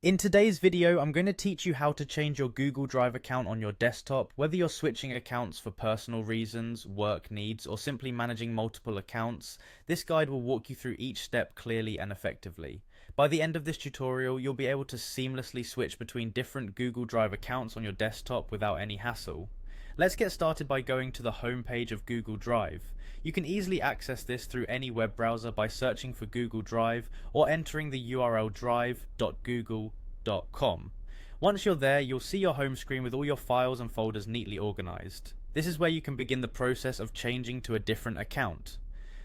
In today's video, I'm going to teach you how to change your Google Drive account on your desktop, whether you're switching accounts for personal reasons, work needs, or simply managing multiple accounts. This guide will walk you through each step clearly and effectively. By the end of this tutorial, you'll be able to seamlessly switch between different Google Drive accounts on your desktop without any hassle. Let's get started by going to the home page of Google Drive. You can easily access this through any web browser by searching for Google Drive or entering the URL drive.google.com. Once you're there, you'll see your home screen with all your files and folders neatly organized. This is where you can begin the process of changing to a different account.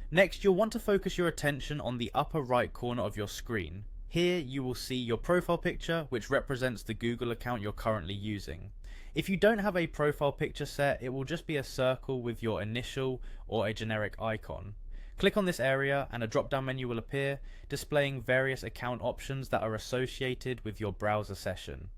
Next, you'll want to focus your attention on the upper right corner of your screen. Here you will see your profile picture, which represents the Google account you're currently using. If you don't have a profile picture set, it will just be a circle with your initial or a generic icon. Click on this area and a drop-down menu will appear, displaying various account options that are associated with your browser session.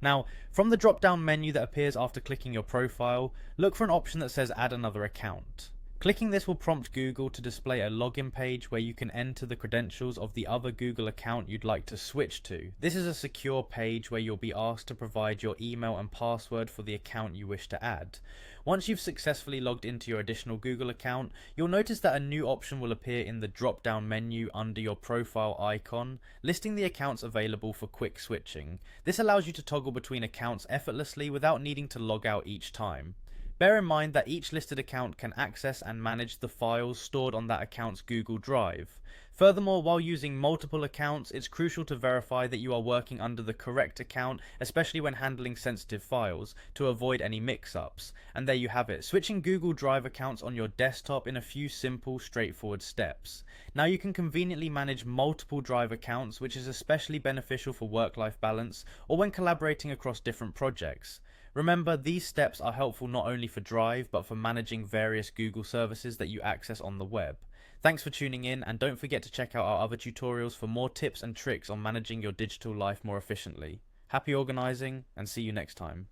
Now, from the drop-down menu that appears after clicking your profile, look for an option that says Add another account. Clicking this will prompt Google to display a login page where you can enter the credentials of the other Google account you'd like to switch to. This is a secure page where you'll be asked to provide your email and password for the account you wish to add. Once you've successfully logged into your additional Google account, you'll notice that a new option will appear in the drop-down menu under your profile icon, listing the accounts available for quick switching. This allows you to toggle between accounts effortlessly without needing to log out each time. Bear in mind that each listed account can access and manage the files stored on that account's Google Drive. Furthermore, while using multiple accounts, it's crucial to verify that you are working under the correct account, especially when handling sensitive files, to avoid any mix-ups. And there you have it, switching Google Drive accounts on your desktop in a few simple, straightforward steps. Now you can conveniently manage multiple Drive accounts, which is especially beneficial for work-life balance or when collaborating across different projects. Remember, these steps are helpful not only for Drive, but for managing various Google services that you access on the web. Thanks for tuning in, and don't forget to check out our other tutorials for more tips and tricks on managing your digital life more efficiently. Happy organizing, and see you next time.